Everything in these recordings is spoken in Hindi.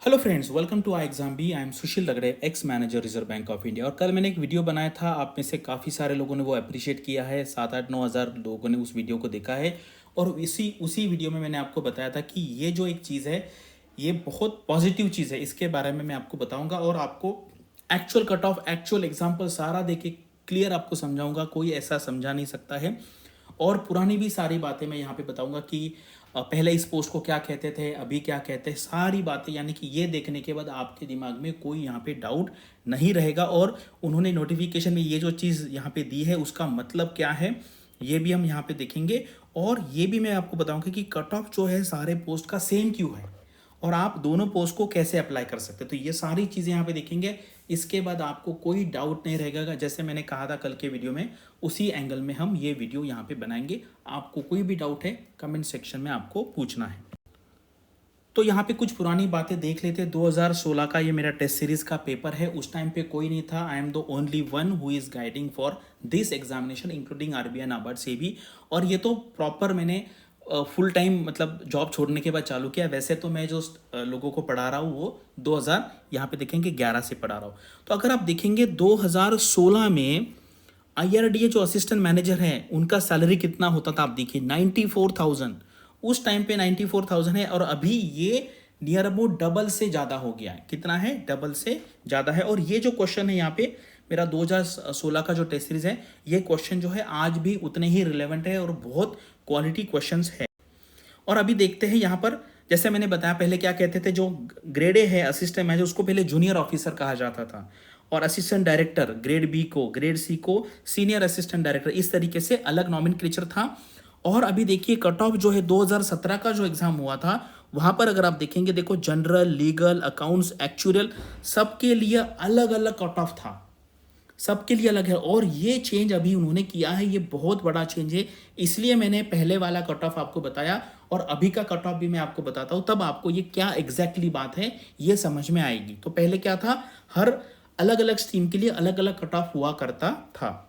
Hello friends, welcome to I exam B. I am Sushil Lagade, ex manager Reserve Bank of India. और कल मैंने एक वीडियो बनाया था, आप में से काफ़ी सारे लोगों ने वो अप्रिशिएट किया है। 7-8-9 हज़ार लोगों ने उस वीडियो को देखा है। और इसी उसी वीडियो में मैंने आपको बताया था कि ये जो एक चीज़ है, ये बहुत पॉजिटिव चीज़ है। इसके बारे में मैं आपको बताऊंगा और आपको actual cut off, actual example सारा दे के क्लियर आपको समझाऊंगा। कोई ऐसा समझा नहीं सकता है। और पुरानी भी सारी बातें मैं यहाँ पे बताऊंगा कि पहले इस पोस्ट को क्या कहते थे, अभी क्या कहते हैं, सारी बातें। यानी कि ये देखने के बाद आपके दिमाग में कोई यहाँ पे डाउट नहीं रहेगा। और उन्होंने नोटिफिकेशन में ये जो चीज़ यहाँ पे दी है उसका मतलब क्या है, ये भी हम यहाँ पे देखेंगे। और ये भी मैं आपको बताऊंगा कि कट ऑफ जो है सारे पोस्ट का सेम क्यों है और आप दोनों पोस्ट को कैसे अप्लाई कर सकते हैं। तो ये सारी चीज़ें यहाँ पे देखेंगे। इसके बाद आपको कोई डाउट नहीं रहेगा। जैसे मैंने कहा था कल के वीडियो में, उसी एंगल में हम ये वीडियो यहाँ पे बनाएंगे। आपको कोई भी डाउट है कमेंट सेक्शन में आपको पूछना है। तो यहाँ पे कुछ पुरानी बातें देख लेते हैं। 2016 का ये मेरा टेस्ट सीरीज का पेपर है। उस टाइम पे कोई नहीं था। I am the only one who is guiding for this examination including RBI, NABARD से भी। और ये तो प्रॉपर मैंने फुल टाइम मतलब जॉब छोड़ने के बाद चालू किया। वैसे तो मैं जो लोगों को पढ़ा रहा हूँ वो 2000 यहाँ पे देखेंगे 11 से पढ़ा रहा हूँ। तो अगर आप देखेंगे 2016 में आईआरडीए जो असिस्टेंट मैनेजर है उनका सैलरी कितना होता था, आप देखिए 94,000। उस टाइम पे 94,000 है और अभी ये नियर अबाउट डबल से ज़्यादा हो गया है। कितना है? डबल से ज़्यादा है। और ये जो क्वेश्चन है यहाँ पे मेरा 2016 का जो टेस्ट सीरीज है, ये क्वेश्चन जो है आज भी उतने ही रिलेवेंट है और बहुत क्वालिटी क्वेश्चंस है। और अभी देखते हैं यहाँ पर, जैसे मैंने बताया पहले क्या कहते थे, जो ग्रेड ए है असिस्टेंट मैनेजर उसको पहले जूनियर ऑफिसर कहा जाता था। और असिस्टेंट डायरेक्टर ग्रेड बी को, ग्रेड सी को सीनियर असिस्टेंट डायरेक्टर, इस तरीके से अलग नॉमेनक्लेचर था। और अभी देखिए कट ऑफ जो है 2017 का जो एग्जाम हुआ था वहां पर अगर आप देखेंगे, देखो जनरल, लीगल, अकाउंट्स, एक्चुअल, सबके लिए अलग अलग कट ऑफ था। सबके लिए अलग है। और ये चेंज अभी उन्होंने किया है, ये बहुत बड़ा चेंज है। इसलिए मैंने पहले वाला कट ऑफ आपको बताया और अभी का कट ऑफ भी मैं आपको बताता हूं, तब आपको ये क्या एग्जैक्टली बात है ये समझ में आएगी। तो पहले क्या था, हर अलग अलग स्ट्रीम के लिए अलग अलग कट ऑफ हुआ करता था।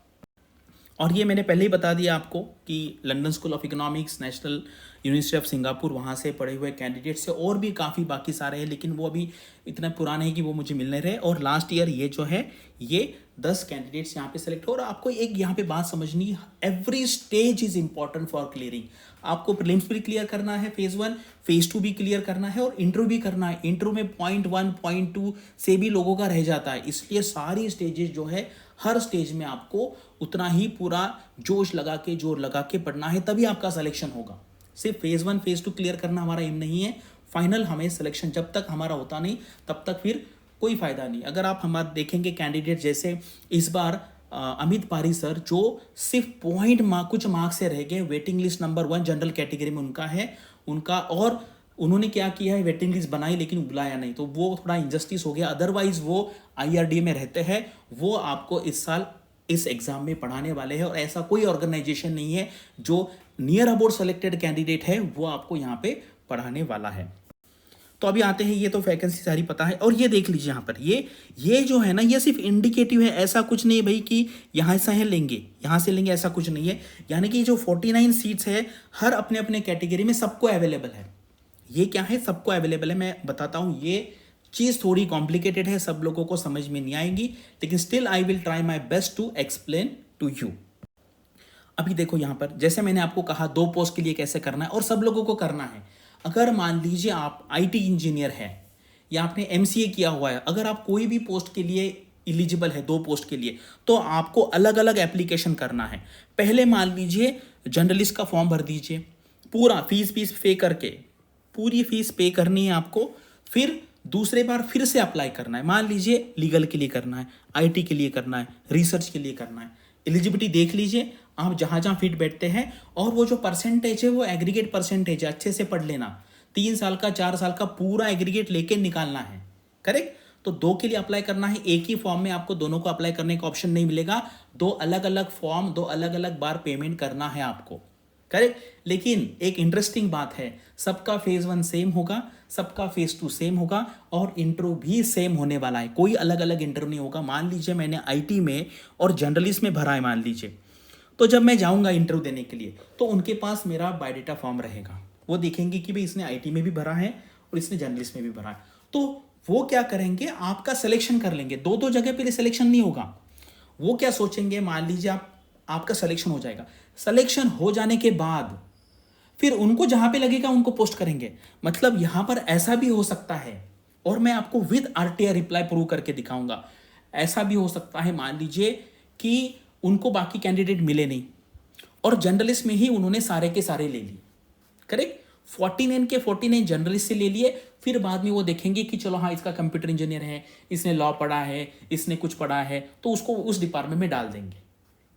और ये मैंने पहले ही बता दिया आपको कि London school of economics, national university of Singapore, वहाँ से पढ़े हुए कैंडिडेट से और भी काफ़ी बाकी सारे हैं, लेकिन वो अभी इतना पुराने हैं कि वो मुझे मिल नहीं रहे। और लास्ट ईयर ये जो है ये 10 कैंडिडेट्स यहाँ पे सेलेक्ट हो। और आपको एक यहाँ पे बात समझनी, every stage is important for clearing. आपको प्रीलिम्स भी क्लियर करना है, फेज 1, फेज 2 भी क्लियर करना है और इंटरव्यू भी करना है। इंटरव्यू में पॉइंट 1, पॉइंट 2 से भी लोगों का रह जाता है। इसलिए सारी स्टेजेस जो है, हर स्टेज में आपको उतना ही पूरा जोश लगा के, जोर लगा के पढ़ना है, तभी आपका सिलेक्शन होगा। सिर्फ फेज 1, फेज 2 क्लियर करना हमारा एम नहीं है। फाइनल हमें सिलेक्शन जब तक हमारा होता नहीं तब तक फिर कोई फायदा नहीं। अगर आप हमारे देखेंगे कैंडिडेट, जैसे इस बार अमित पारी सर, जो सिर्फ पॉइंट कुछ मार्क्स से रह गए, waiting list number 1 general category में उनका है उनका। और उन्होंने क्या किया है, वेटिंग लिस्ट बनाई लेकिन बुलाया नहीं, तो वो थोड़ा इंजस्टिस हो गया। अदरवाइज वो आईआरडी में रहते हैं, वो आपको इस साल इस एग्जाम में पढ़ाने वाले हैं। और ऐसा कोई ऑर्गेनाइजेशन नहीं है जो नियर अबाउट सेलेक्टेड कैंडिडेट है वो आपको यहाँ पे पढ़ाने वाला है। तो अभी आते हैं, ये तो वैकेंसी सारी पता है। और ये देख लीजिए यहाँ पर, ये जो है ना, ये सिर्फ इंडिकेटिव है। ऐसा कुछ नहीं है भाई कि यहाँ से है लेंगे, यहाँ से लेंगे, ऐसा कुछ नहीं है। यानी कि जो 49 सीट्स है हर अपने अपने कैटेगरी में सबको अवेलेबल है। ये क्या है, सबको अवेलेबल है। मैं बताता हूँ, ये चीज़ थोड़ी कॉम्प्लिकेटेड है, सब लोगों को समझ में नहीं आएगी, लेकिन still I will try my best to explain to you. अभी देखो यहाँ पर, जैसे मैंने आपको कहा 2 पोस्ट के लिए कैसे करना है और सब लोगों को करना है। अगर मान लीजिए आप आईटी इंजीनियर है या आपने एमसीए किया हुआ है, अगर आप कोई भी पोस्ट के लिए इलिजिबल है, 2 पोस्ट के लिए, तो आपको अलग अलग एप्लीकेशन करना है। पहले मान लीजिए जर्नलिस्ट का फॉर्म भर दीजिए, पूरा फीस पे करके, पूरी फीस पे करनी है आपको। फिर दूसरे बार फिर से अप्लाई करना है। मान लीजिए लीगल के लिए करना है, आईटी के लिए करना है, रिसर्च के लिए करना है। एलिजिबिलिटी देख लीजिए आप जहाँ जहाँ फिट बैठते हैं। और वो जो परसेंटेज है वो एग्रीगेट परसेंटेज है, अच्छे से पढ़ लेना। 3 साल का, 4 साल का पूरा एग्रीगेट लेके निकालना है। करेक्ट? तो 2 के लिए अप्लाई करना है। एक ही फॉर्म में आपको दोनों को अप्लाई करने का ऑप्शन नहीं मिलेगा। 2 अलग अलग फॉर्म, 2 अलग अलग बार पेमेंट करना है आपको। करेक्ट? लेकिन एक इंटरेस्टिंग बात है, सबका फेज 1 सेम होगा, सबका फेज 2 सेम होगा और इंटरव्यू भी सेम होने वाला है। कोई अलग अलग इंटरव्यू नहीं होगा। मान लीजिए मैंने आईटी में और जर्नलिस्ट में भरा है मान लीजिए, तो जब मैं जाऊंगा इंटरव्यू देने के लिए तो उनके पास मेरा बायोडेटा फॉर्म रहेगा। वो देखेंगे कि भाई इसने आईटी में भी भरा है और इसने जर्नलिस्ट में भी भरा है। तो वो क्या करेंगे, आपका सिलेक्शन कर लेंगे। दो दो जगह पे सिलेक्शन नहीं होगा। वो क्या सोचेंगे, मान लीजिए आपका सिलेक्शन हो जाएगा, सिलेक्शन हो जाने के बाद फिर उनको जहां पे लगेगा उनको पोस्ट करेंगे। मतलब यहां पर ऐसा भी हो सकता है, और मैं आपको विद आरटीआई रिप्लाई प्रूव करके दिखाऊंगा। ऐसा भी हो सकता है, मान लीजिए कि उनको बाकी कैंडिडेट मिले नहीं और जनरलिस्ट में ही उन्होंने सारे के सारे ले लिए, करेक्ट। 49 के 49 जर्नलिस्ट से ले लिए, फिर बाद में वो देखेंगे कि चलो हाँ इसका कंप्यूटर इंजीनियर है, इसने लॉ पढ़ा है, इसने कुछ पढ़ा है, तो उसको उस डिपार्टमेंट में डाल देंगे,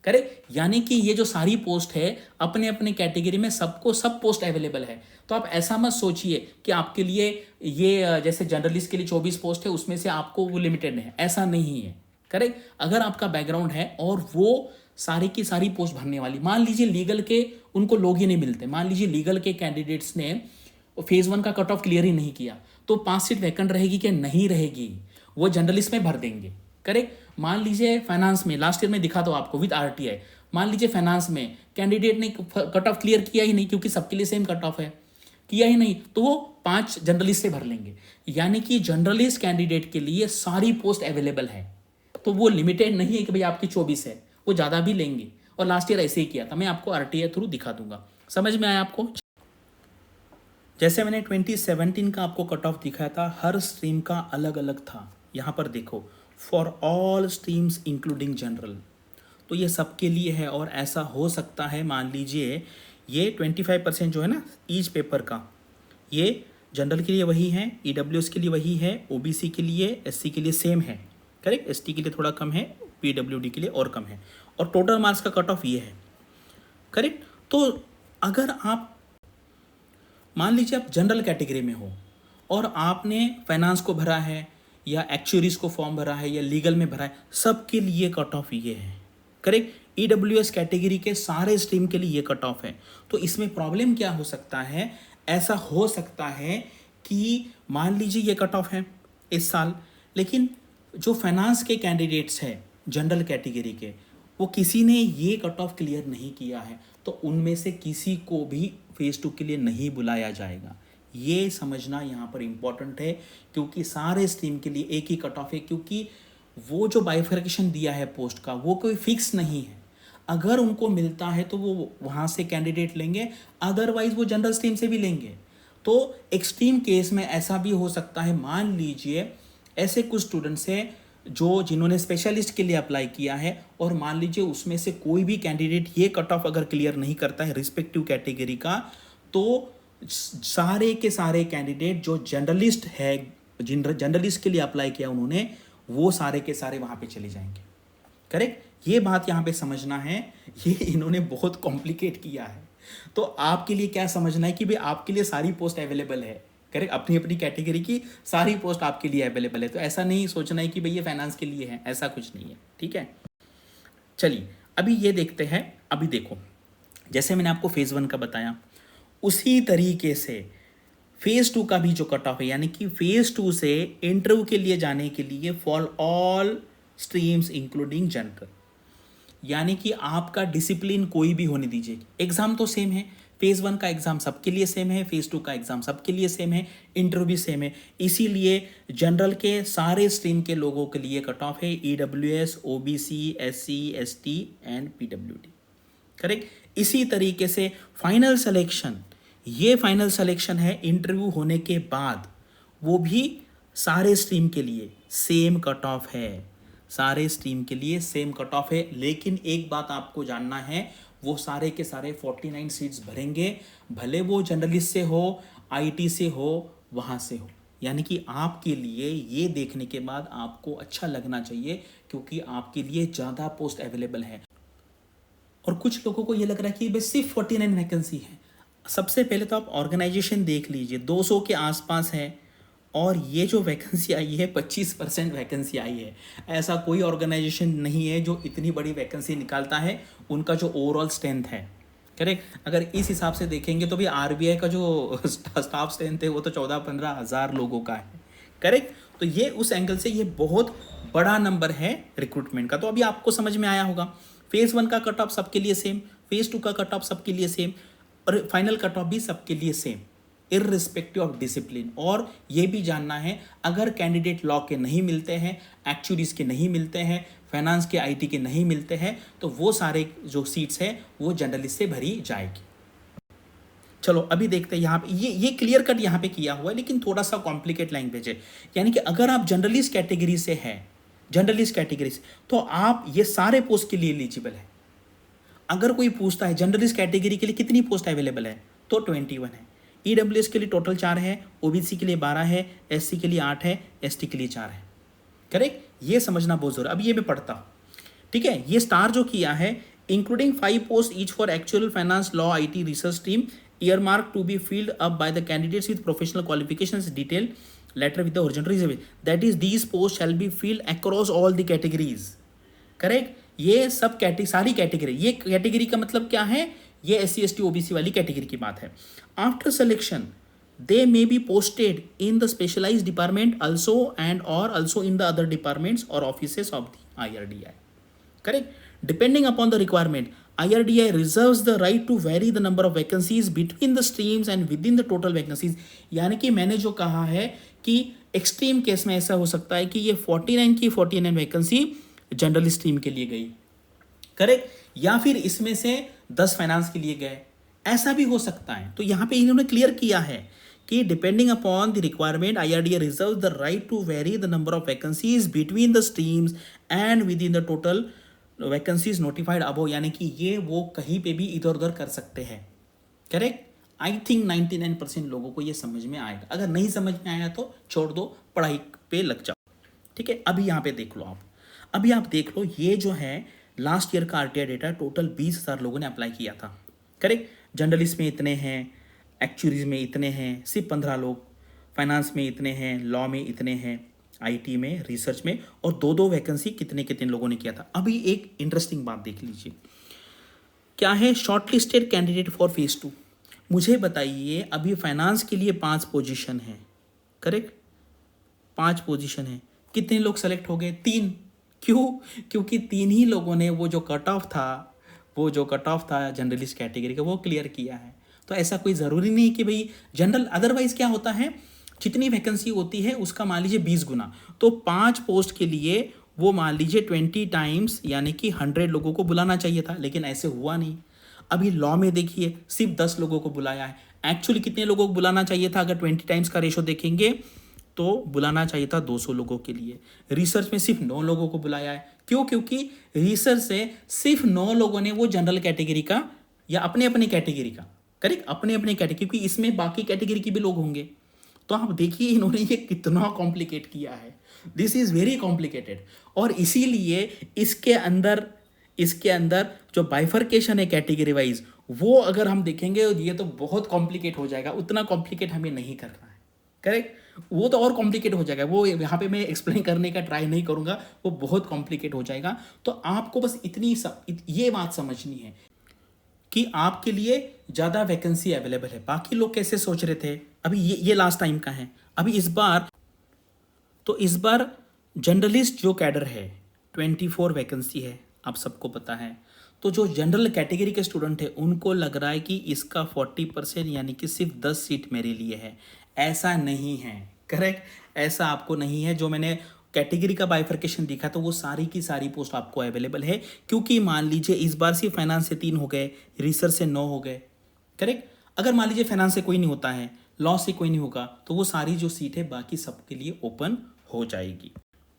करेक्ट। यानी कि ये जो सारी पोस्ट है अपने अपने कैटेगरी में सबको सब पोस्ट अवेलेबल है। तो आप ऐसा मत सोचिए कि आपके लिए ये जैसे जर्नलिस्ट के लिए 24 पोस्ट है उसमें से आपको वो लिमिटेड है, ऐसा नहीं है, करेक्ट। अगर आपका बैकग्राउंड है और वो सारी की सारी पोस्ट भरने वाली, मान लीजिए लीगल के उनको लोग ही नहीं मिलते, मान लीजिए लीगल के कैंडिडेट्स ने फेज 1 का कट ऑफ क्लियर ही नहीं किया, तो 5 सीट वैकेंट रहेगी क्या, नहीं रहेगी, वो जर्नलिस्ट में भर देंगे, करेक्ट। मान लीजिए फाइनेंस में लास्ट ईयर में दिखा दो आपको विद आरटीआई, मान लीजिए फाइनेंस में कैंडिडेट ने कट ऑफ क्लियर किया ही नहीं, क्योंकि सबके लिए सेम कट ऑफ है, किया ही नहीं, तो वो 5 जर्नलिस्ट से भर लेंगे। यानी कि जर्नलिस्ट कैंडिडेट के लिए सारी पोस्ट अवेलेबल है, तो वो लिमिटेड नहीं है कि भाई आपकी 24 है, वो ज़्यादा भी लेंगे। और लास्ट ईयर ऐसे ही किया था, मैं आपको आरटीआई थ्रू दिखा दूंगा। समझ में आया आपको? जैसे मैंने 2017 का आपको कट ऑफ दिखाया था, हर स्ट्रीम का अलग अलग था। यहाँ पर देखो, for all streams including general, तो ये सबके लिए है। और ऐसा हो सकता है, मान लीजिए ये 25% जो है ना ईच पेपर का, ये जनरल के लिए वही है, ईडब्ल्यूएस के लिए वही है, ओबीसी के लिए, एससी के लिए सेम है, करेक्ट। एसटी के लिए थोड़ा कम है, पीडब्ल्यूडी के लिए और कम है, और टोटल मार्क्स का कट ऑफ ये है, करेक्ट। तो अगर आप मान लीजिए आप जनरल कैटेगरी में हो और आपने फाइनेंस को भरा है या एक्चुअरीज को फॉर्म भरा है या लीगल में भरा है, सबके लिए कट ऑफ ये है, करेक्ट। ईडब्ल्यूएस कैटेगरी के सारे स्ट्रीम के लिए ये कट ऑफ है। तो इसमें प्रॉब्लम क्या हो सकता है, ऐसा हो सकता है कि मान लीजिए ये कट ऑफ है इस साल, लेकिन जो फाइनेंस के कैंडिडेट्स हैं जनरल कैटेगरी के, वो किसी ने ये कट ऑफ क्लियर नहीं किया है, तो उनमें से किसी को भी फेज 2 के लिए नहीं बुलाया जाएगा। ये समझना यहाँ पर इम्पॉर्टेंट है, क्योंकि सारे स्ट्रीम के लिए एक ही कट ऑफ है, क्योंकि वो जो बाइफर्केशन दिया है पोस्ट का वो कोई फिक्स नहीं है। अगर उनको मिलता है तो वो वहाँ से कैंडिडेट लेंगे, अदरवाइज वो जनरल स्ट्रीम से भी लेंगे। तो एक्सट्रीम केस में ऐसा भी हो सकता है, मान लीजिए ऐसे कुछ स्टूडेंट्स हैं जिन्होंने स्पेशलिस्ट के लिए अप्लाई किया है, और मान लीजिए उसमें से कोई भी कैंडिडेट ये कट ऑफ अगर क्लियर नहीं करता है रिस्पेक्टिव कैटेगरी का, तो सारे के सारे कैंडिडेट जो जर्नलिस्ट है, जर्नलिस्ट के लिए अप्लाई किया उन्होंने, वो सारे के सारे वहाँ पे चले जाएंगे, करेक्ट। ये बात यहाँ पे समझना है, ये इन्होंने बहुत कॉम्प्लिकेट किया है। तो आपके लिए क्या समझना है कि भाई आपके लिए सारी पोस्ट अवेलेबल है, करेक्ट, अपनी अपनी कैटेगरी की सारी पोस्ट आपके लिए अवेलेबल है। तो ऐसा नहीं सोचना है कि भाई ये फाइनेंस के लिए है, ऐसा कुछ नहीं है, ठीक है। चलिए अभी ये देखते हैं। अभी देखो, जैसे मैंने आपको फेज़ 1 का बताया, उसी तरीके से फेज़ 2 का भी जो कट ऑफ है, यानी कि फेज़ 2 से इंटरव्यू के लिए जाने के लिए for all streams including general, यानी कि आपका डिसिप्लिन कोई भी होने दीजिए। एग्ज़ाम तो सेम है, फेज़ 1 का एग्ज़ाम सबके लिए सेम है, फेज़ 2 का एग्ज़ाम सबके लिए सेम है, इंटरव्यू भी सेम है। इसीलिए जनरल के सारे स्ट्रीम के लोगों के लिए कट ऑफ है EWS, OBC, SC, ST and PWD, correct. इसी तरीके से फाइनल सिलेक्शन, ये फाइनल सिलेक्शन है इंटरव्यू होने के बाद, वो भी सारे स्ट्रीम के लिए सेम कट ऑफ है, सारे स्ट्रीम के लिए सेम कट ऑफ है। लेकिन एक बात आपको जानना है, वो सारे के सारे 49 सीट्स भरेंगे, भले वो जर्नलिस्ट से हो, आईटी से हो, वहाँ से हो। यानी कि आपके लिए ये देखने के बाद आपको अच्छा लगना चाहिए, क्योंकि आपके लिए ज़्यादा पोस्ट अवेलेबल है। और कुछ लोगों को ये लग रहा है कि बस सिर्फ 49 वैकेंसी है। सबसे पहले तो आप ऑर्गेनाइजेशन देख लीजिए, 200 के आसपास है, और ये जो वैकेंसी आई है 25% वैकेंसी आई है। ऐसा कोई ऑर्गेनाइजेशन नहीं है जो इतनी बड़ी वैकेंसी निकालता है, उनका जो ओवरऑल स्ट्रेंथ है, करेक्ट। अगर इस हिसाब से देखेंगे तो भी आरबीआई का जो स्टाफ स्ट्रेंथ है वो तो 14-15 हज़ार लोगों का है, करेक्ट। तो ये उस एंगल से ये बहुत बड़ा नंबर है रिक्रूटमेंट का। तो अभी आपको समझ में आया होगा, फेज़ 1 का कट ऑफ सबके लिए सेम, फेज़ 2 का कट ऑफ सबके लिए सेम, और फाइनल कट ऑफ भी सबके लिए सेम। Irrespective of discipline. और ये भी जानना है, अगर कैंडिडेट लॉ के नहीं मिलते हैं, एक्चुअरीज के नहीं मिलते हैं, फाइनेंस के आईटी के नहीं मिलते हैं, तो वो सारे जो सीट्स हैं वो जनरलिस्ट से भरी जाएगी। चलो अभी देखते हैं यहाँ पे, ये क्लियर कट यहाँ पे किया हुआ है, लेकिन थोड़ा सा कॉम्प्लिकेट लैंग्वेज है। यानी कि अगर आप जनरलिस्ट कैटेगरी से हैं, जनरलिस्ट कैटेगरी से, तो आप ये सारे पोस्ट के लिए एलिजिबल है। अगर कोई पूछता है जनरलिस्ट कैटेगरी के लिए कितनी पोस्ट अवेलेबल है, तो 21 है। ईडब्ल्यूएस के लिए टोटल 4 है, ओबीसी के लिए 12 है, एससी के लिए 8 है, एसटी के लिए 4 है। करेक्ट, ये समझना बहुत जरूरी। अब ये मैं पढ़ता हूँ, ठीक है। ये स्टार जो किया है, including 5 post each for actual finance, law, IT, research team, earmarked to be filled up by the candidates with professional qualifications, detailed letter with the horizontal reservation. That is, these posts shall be filled across all the categories. Correct, ये सब सारी कैटेगरी, ये कैटेगरी का मतलब क्या है, ये SC ST OBC वाली कैटेगरी की बात है। After selection they may be posted in the specialized department also and or also in the other departments or offices of the IRDAI. Correct, depending upon the requirement, IRDAI reserves the right to vary the number of vacancies between the streams and within the total vacancies. यानी कि मैंने जो कहा है कि एक्सट्रीम केस में ऐसा हो सकता है कि ये 49 की 49 वैकेंसी जनरल स्ट्रीम के लिए गई, करेक्ट, या फिर इसमें से 10 फाइनेंस के लिए गए, ऐसा भी हो सकता है। तो यहाँ पे इन्होंने क्लियर किया है कि depending upon the requirement IRDAI reserve the right to vary the number of vacancies between the streams and within the total vacancies notified above. यानी कि ये वो कहीं पे भी इधर उधर कर सकते हैं। करेक्ट, आई थिंक 99% लोगों को ये समझ में आएगा। अगर नहीं समझ में आया तो छोड़ दो, पढ़ाई पे लग जाओ, ठीक है। अभी यहाँ पे देख लो आप, अभी आप देख लो, ये जो है लास्ट ईयर का RTI डेटा, टोटल 20,000 लोगों ने अप्लाई किया था। करेक्ट, जर्नलिस्ट में इतने हैं, एक्चुअरीज में इतने हैं, सिर्फ 15 लोग, फाइनेंस में इतने हैं, लॉ में इतने हैं, आईटी में, रिसर्च में, और 2-2 वैकेंसी कितने कितने लोगों ने किया था। अभी एक इंटरेस्टिंग बात देख लीजिए, क्या है शॉर्टलिस्टेड कैंडिडेट फॉर फेज 2। मुझे बताइए, अभी फाइनेंस के लिए 5 पोजीशन है, करेक्ट, 5 पोजीशन है, कितने लोग सेलेक्ट हो गए? 3। क्यों? क्योंकि 3 ही लोगों ने वो जो कट ऑफ था जनरलिस्ट कैटेगरी का, वो क्लियर किया है। तो ऐसा कोई ज़रूरी नहीं कि भाई जनरल, अदरवाइज क्या होता है, जितनी वैकेंसी होती है उसका मान लीजिए 20 गुना, तो 5 पोस्ट के लिए वो मान लीजिए 20 टाइम्स यानी कि 100 लोगों को बुलाना चाहिए था, लेकिन ऐसे हुआ नहीं। अभी लॉ में देखिए सिर्फ 10 लोगों को बुलाया है। एक्चुअली कितने लोगों को बुलाना चाहिए था? अगर 20 टाइम्स का रेशो देखेंगे तो बुलाना चाहिए था 200 लोगों के लिए। रिसर्च में सिर्फ 9 लोगों को बुलाया है। क्यों? क्योंकि रिसर्च से सिर्फ 9 लोगों ने वो जनरल कैटेगरी का या अपने अपने कैटेगरी का, करेक्ट, अपने अपने कैटेगरी, क्योंकि इसमें बाकी कैटेगरी के भी लोग होंगे। तो आप देखिए इन्होंने ये कितना कॉम्प्लिकेट किया है, दिस इज वेरी कॉम्प्लिकेटेड। और इसीलिए इसके अंदर जो बाइफर्केशन है कैटेगरी वाइज, वो अगर हम देखेंगे ये तो बहुत कॉम्प्लिकेट हो जाएगा। उतना कॉम्प्लिकेट हमें नहीं करना है, करेक्ट, वो तो और कॉम्प्लिकेट हो जाएगा। वो यहाँ पे मैं एक्सप्लेन करने का ट्राई नहीं करूँगा, वो बहुत कॉम्प्लिकेट हो जाएगा। तो आपको बस ये बात समझनी है कि आपके लिए ज़्यादा वैकेंसी अवेलेबल है। बाकी लोग कैसे सोच रहे थे, अभी ये लास्ट टाइम का है। अभी इस बार जनरलिस्ट जो कैडर है 24 वैकेंसी है, आप सबको पता है। तो जो जनरल कैटेगरी के स्टूडेंट है उनको लग रहा है कि इसका 40% यानी कि सिर्फ 10 सीट मेरे लिए है। ऐसा नहीं है, करेक्ट, ऐसा आपको नहीं है। जो मैंने कैटेगरी का बाइफर्केशन दिखा तो वो सारी की सारी पोस्ट आपको अवेलेबल है। क्योंकि मान लीजिए इस बार सिर्फ फाइनेंस से 3 हो गए, रिसर्च से 9 हो गए, करेक्ट। अगर मान लीजिए फाइनेंस से कोई नहीं होता है, लॉ से कोई नहीं होगा, तो वो सारी जो सीट है बाकी सबके लिए ओपन हो जाएगी,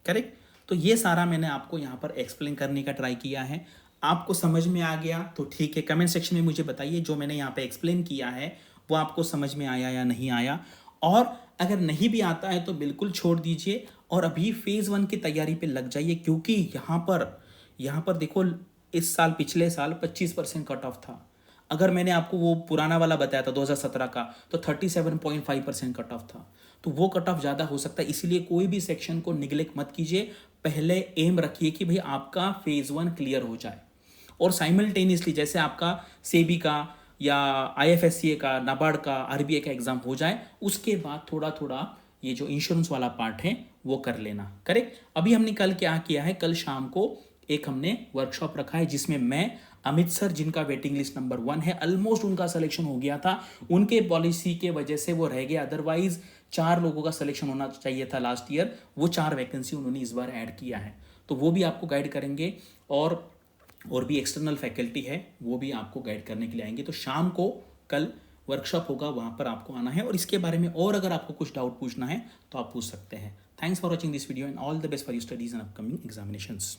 करेक्ट। तो ये सारा मैंने आपको यहाँ पर एक्सप्लेन करने का ट्राई किया है। आपको समझ में आ गया तो ठीक है, कमेंट सेक्शन में मुझे बताइए जो मैंने यहाँ पे एक्सप्लेन किया है वो आपको समझ में आया या नहीं आया। और अगर नहीं भी आता है तो बिल्कुल छोड़ दीजिए और अभी फेज़ 1 की तैयारी पे लग जाइए। क्योंकि यहाँ पर देखो, इस साल, पिछले साल 25% कट ऑफ था। अगर मैंने आपको वो पुराना वाला बताया था 2017 का, तो 37.5% कट ऑफ था। तो वो कट ऑफ ज़्यादा हो सकता है, इसीलिए कोई भी सेक्शन को निगलेक्ट मत कीजिए। पहले एम रखिए कि भाई आपका फेज़ 1 क्लियर हो जाए, और साइमल्टेनियसली जैसे आपका सेबी का या IFSCA का, नाबार्ड का, RBI का एग्जाम हो जाए, उसके बाद थोड़ा थोड़ा ये जो इंश्योरेंस वाला पार्ट है वो कर लेना, करेक्ट। अभी हमने कल क्या किया है, कल शाम को एक हमने वर्कशॉप रखा है जिसमें मैं अमित सर जिनका वेटिंग लिस्ट नंबर 1 है, ऑलमोस्ट उनका सिलेक्शन हो गया था, उनके पॉलिसी के वजह से वो रह गए, अदरवाइज 4 लोगों का सिलेक्शन होना चाहिए था लास्ट ईयर, वो 4 वैकेंसी उन्होंने इस बार ऐड किया है, तो वो भी आपको गाइड करेंगे। और भी एक्सटर्नल फैकल्टी है, वो भी आपको गाइड करने के लिए आएंगे। तो शाम को कल वर्कशॉप होगा, वहाँ पर आपको आना है, और इसके बारे में और अगर आपको कुछ डाउट पूछना है तो आप पूछ सकते हैं। Thanks for watching this video and all the best for your studies and upcoming examinations.